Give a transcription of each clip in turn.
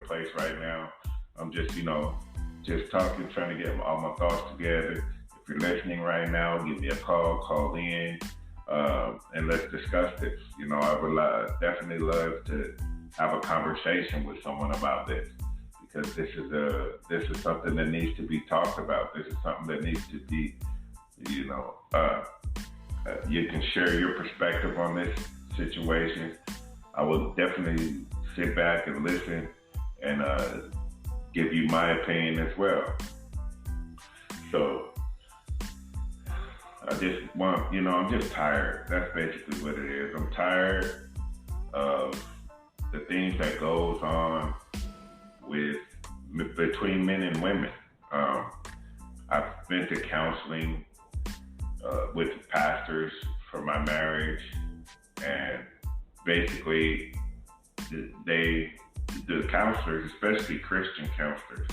place right now. I'm just, just talking, trying to get all my thoughts together. If you're listening right now, give me a call in, and let's discuss this. I would definitely love to have a conversation with someone about this, because this is something that needs to be talked about. This is something that needs to be, you can share your perspective on this situation. I will definitely sit back and listen and give you my opinion as well. So I just want, I'm just tired. That's basically what it is. I'm tired of the things that goes on between men and women. I've been to counseling with pastors for my marriage, and basically the counselors, especially Christian counselors,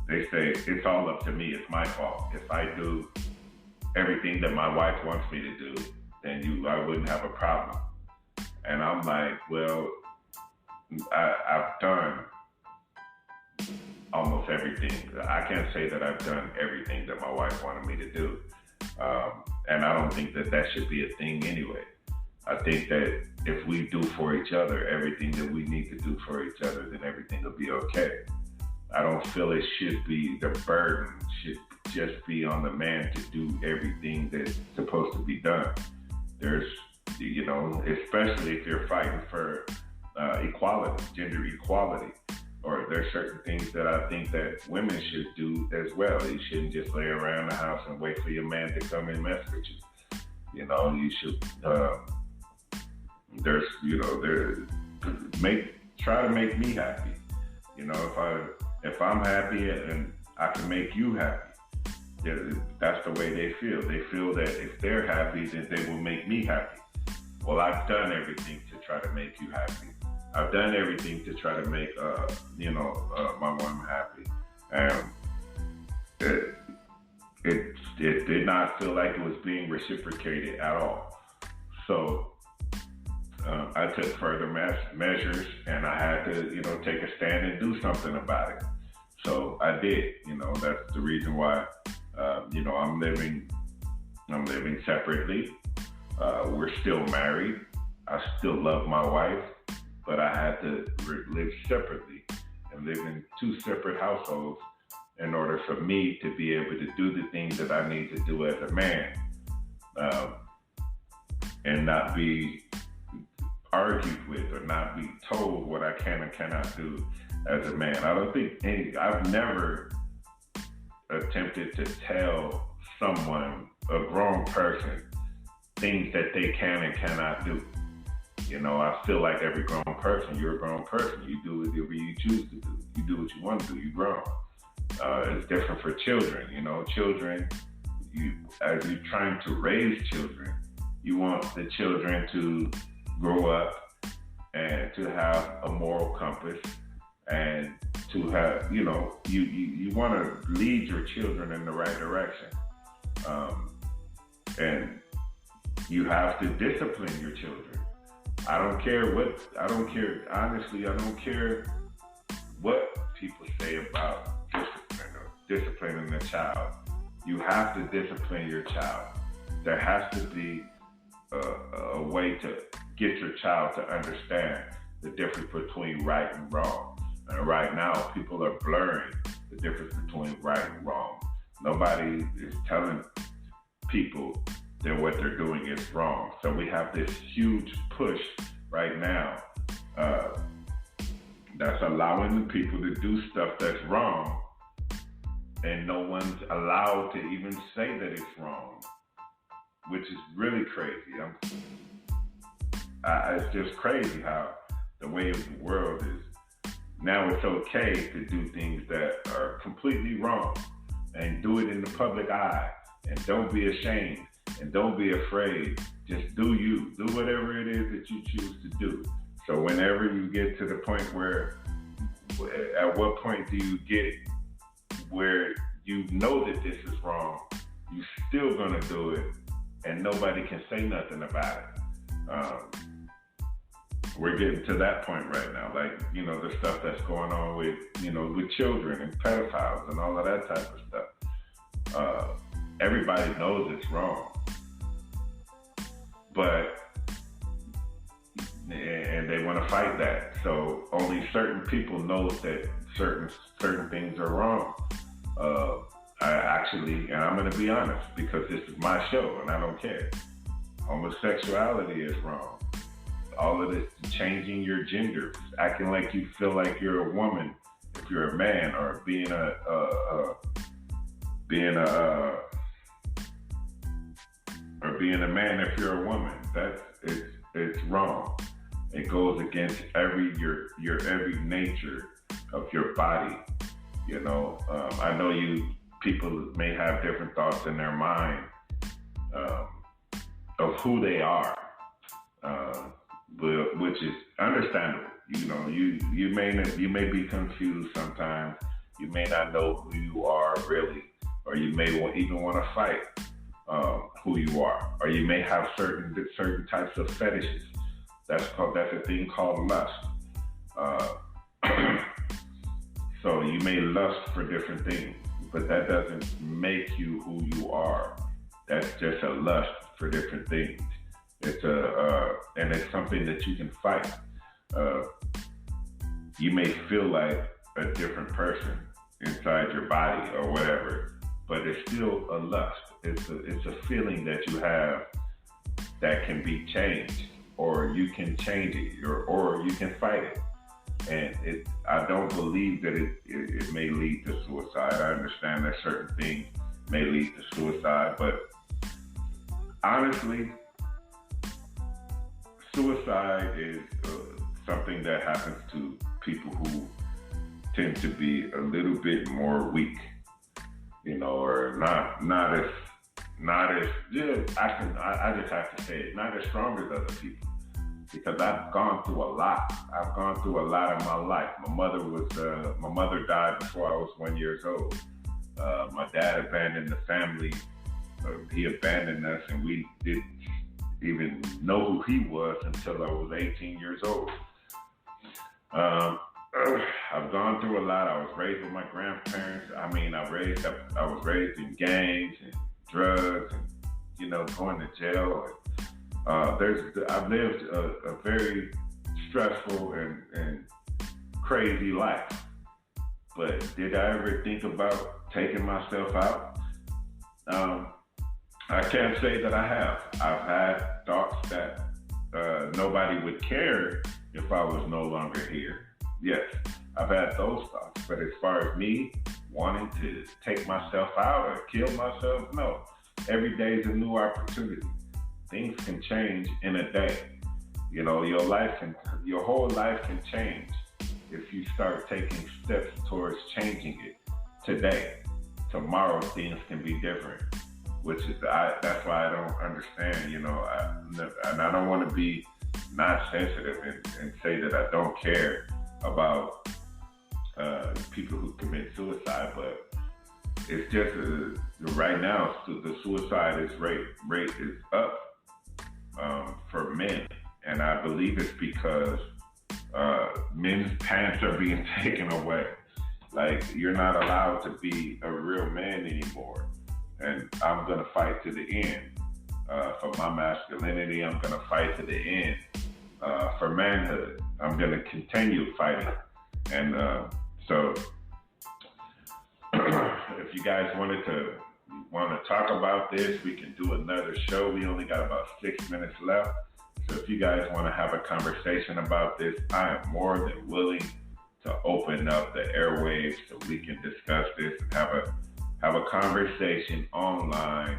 they say it's all up to me. It's my fault. If I do everything that my wife wants me to do, then I wouldn't have a problem. And I'm like, well, I've done almost everything. I can't say that I've done everything that my wife wanted me to do. And I don't think that should be a thing anyway. I think that if we do for each other everything that we need to do for each other, then everything will be okay. I don't feel it should be, the burden should just be on the man to do everything that's supposed to be done. There's, especially if you're fighting for equality, gender equality, or there's certain things that I think that women should do as well. You shouldn't just lay around the house and wait for your man to come and mess with you. You should, try to make me happy. If I'm happy and I can make you happy, that's the way they feel. They feel that if they're happy, then they will make me happy. Well, I've done everything to try to make you happy. I've done everything to try to make, my woman happy. And it did not feel like it was being reciprocated at all. So I took further measures, and I had to, take a stand and do something about it. So I did. That's the reason why, I'm living separately. We're still married. I still love my wife, but I had to live separately and live in two separate households in order for me to be able to do the things that I need to do as a man, and not be argued with or not be told what I can and cannot do as a man. I've never attempted to tell someone, a grown person, things that they can and cannot do. I feel like every grown person, you're a grown person. You do whatever you choose to do. You do what you want to do. You're grown. It's different for children. Children, as you're trying to raise children, you want the children to grow up and to have a moral compass, and to have, you want to lead your children in the right direction. And you have to discipline your children. I don't care, honestly, I don't care what people say about disciplining a child. You have to discipline your child. There has to be a way to get your child to understand the difference between right and wrong. And right now, people are blurring the difference between right and wrong. Nobody is telling people that what they're doing is wrong. So we have this huge push right now that's allowing the people to do stuff that's wrong, and no one's allowed to even say that it's wrong, which is really crazy. It's just crazy how the way of the world is. Now it's okay to do things that are completely wrong and do it in the public eye, and don't be ashamed. And don't be afraid. Just do you. Do whatever it is that you choose to do. So whenever you get to the point where, at what point do you get where you know that this is wrong, you're still gonna do it, and nobody can say nothing about it. we're getting to that point right now. Like, the stuff that's going on with, with children and pedophiles and all of that type of stuff. Everybody knows it's wrong, and they want to fight that. So only certain people know that certain things are wrong. I actually, and I'm going to be honest, because this is my show and I don't care. Homosexuality is wrong. All of this changing your gender, acting like you feel like you're a woman if you're a man, or being a man if you're a woman. It's wrong. It goes against your every nature of your body. I know people may have different thoughts in their mind of who they are, which is understandable. You may be confused sometimes. You may not know who you are really, or you may even want to fight who you are, or you may have certain types of fetishes. That's a thing called lust. So you may lust for different things, but that doesn't make you who you are. That's just a lust for different things. And it's something that you can fight. You may feel like a different person inside your body or whatever, but it's still a lust. It's a feeling that you have that can be changed, or you can change it, or you can fight it. And I don't believe that it may lead to suicide. I understand that certain things may lead to suicide, but honestly, suicide is something that happens to people who tend to be a little bit more weak, or not as I just have to say it, not as strong as other people. Because I've gone through a lot. I've gone through a lot in my life. My mother died before I was 1 year old. My dad abandoned the family. He abandoned us, and we didn't even know who he was until I was 18 years old. I've gone through a lot. I was raised with my grandparents. I was raised in gangs and drugs, and going to jail. I've lived a very stressful and crazy life. But did I ever think about taking myself out? I can't say that I have. I've had thoughts that nobody would care if I was no longer here. Yes, I've had those thoughts. But as far as me wanting to take myself out or kill myself, no. Every day is a new opportunity. Things can change in a day. Your whole life can change if you start taking steps towards changing it today. Tomorrow things can be different, that's why I don't understand. And I don't want to be not sensitive and say that I don't care about people who commit suicide, but it's just right now the suicide rate is up. For men, and I believe it's because men's pants are being taken away. Like, you're not allowed to be a real man anymore, and I'm gonna fight to the end for my masculinity. I'm gonna fight to the end for manhood. I'm gonna continue fighting, and so if you guys want to talk about this, we can do another show. We only got about 6 minutes left. So if you guys want to have a conversation about this, I am more than willing to open up the airwaves so we can discuss this and have a conversation online,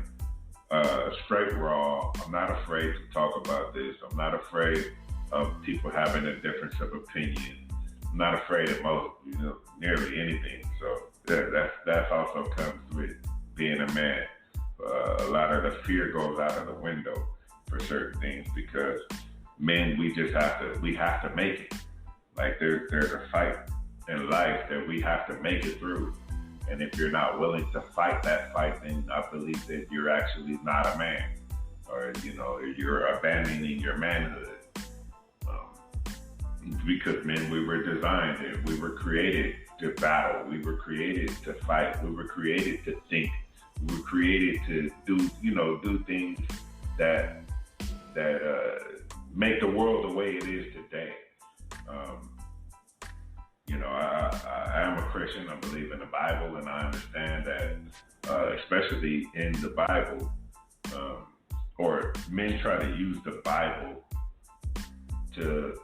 straight raw. I'm not afraid to talk about this. I'm not afraid of people having a difference of opinion. I'm not afraid of nearly anything. So that also comes with being a man. A lot of the fear goes out of the window for certain things, because men, we have to make it. Like, there's a fight in life that we have to make it through. And if you're not willing to fight that fight, then I believe that you're actually not a man, or you're abandoning your manhood. because men, we were designed and we were created to battle. We were created to fight. We were created to think. We were created to do things that make the world the way it is today. I am a Christian. I believe in the Bible, and I understand that, especially in the Bible, or men try to use the Bible to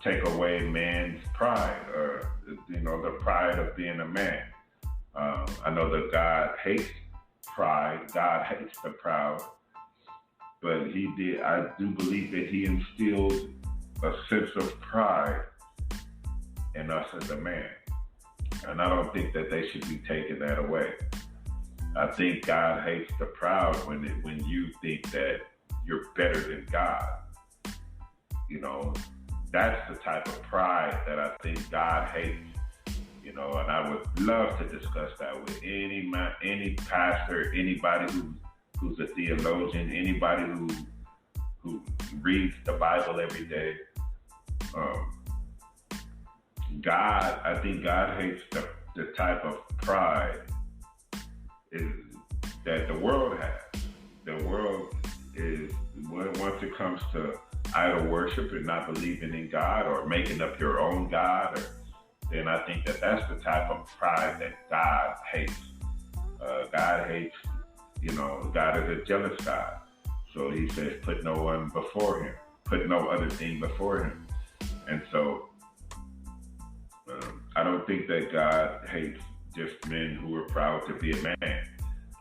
take away man's pride, or the pride of being a man. I know that God hates pride. God hates the proud, but I do believe that he instilled a sense of pride in us as a man. And I don't think that they should be taking that away. I think God hates the proud when you think that you're better than God. That's the type of pride that I think God hates. And I would love to discuss that with any pastor, anybody who's a theologian, anybody who reads the Bible every day. I think God hates the type of pride that the world has. The world is, once it comes to idol worship and not believing in God or making up your own God, then I think that that's the type of pride that God hates. God hates, God is a jealous God. So he says, put no one before him, put no other thing before him. And so I don't think that God hates just men who are proud to be a man.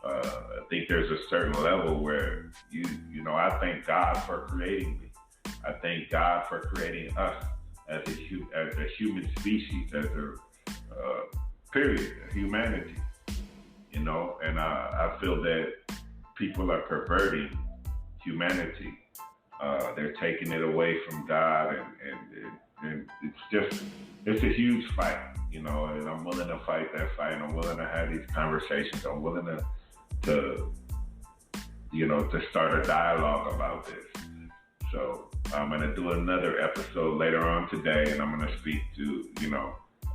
I think there's a certain level where I thank God for creating me. I thank God for creating us as a human species, as a period, humanity. And I feel that people are perverting humanity. They're taking it away from God, and it's a huge fight, and I'm willing to fight that fight. I'm willing to have these conversations. I'm willing to start a dialogue about this. So I'm going to do another episode later on today, and I'm going to speak to,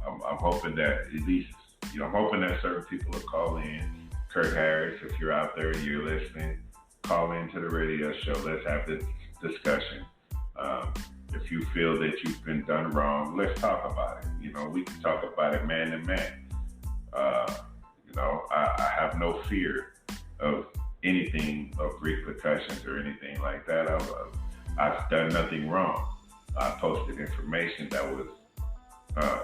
I'm hoping that at least, I'm hoping that certain people will call in. Kurt Harris, if you're out there and you're listening, call into the radio show. Let's have this discussion. If you feel that you've been done wrong, let's talk about it. We can talk about it man to man. I have no fear of anything, of repercussions or anything like that. I've done nothing wrong. I posted information that was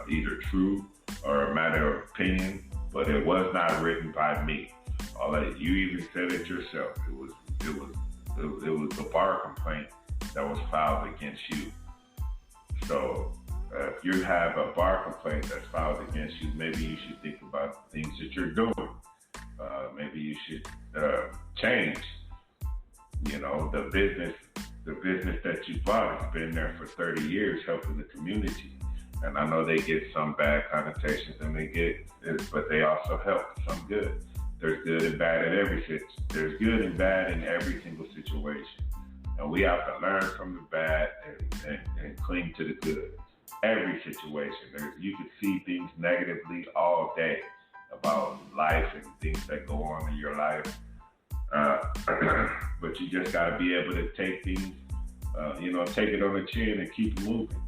either true or a matter of opinion, but it was not written by me. You even said it yourself. It was a bar complaint that was filed against you. So if you have a bar complaint that's filed against you, maybe you should think about the things that you're doing. Maybe you should change. The business that you bought has been there for 30 years helping the community. And I know they get some bad connotations, but they also help some good. There's good and bad there's good and bad in every single situation. And we have to learn from the bad and cling to the good. Every situation. You can see things negatively all day about life and things that go on in your life. But you just got to be able to take things, take it on the chin and keep moving.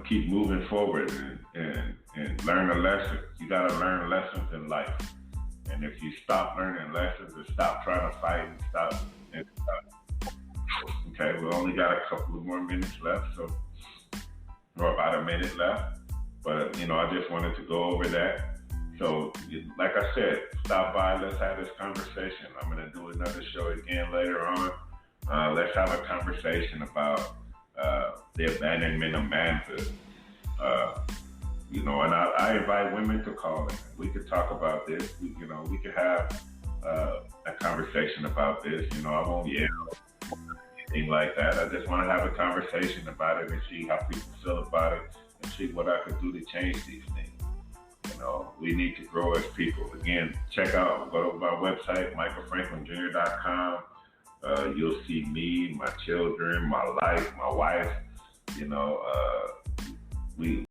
Keep moving forward and learn a lesson. You got to learn lessons in life. And if you stop learning lessons and stop trying to fight and stop. Okay, we only got a couple of more minutes left, or about a minute left. But, I just wanted to go over that. So, like I said, stop by. Let's have this conversation. I'm going to do another show again later on. Let's have a conversation about the abandonment of manhood. And I invite women to call in. We could talk about this. We could have a conversation about this. I won't yell or anything like that. I just want to have a conversation about it and see how people feel about it and see what I could do to change these things. We need to grow as people. Again, go to my website, michaelfranklinjr.com. You'll see me, my children, my life, my wife. You know, we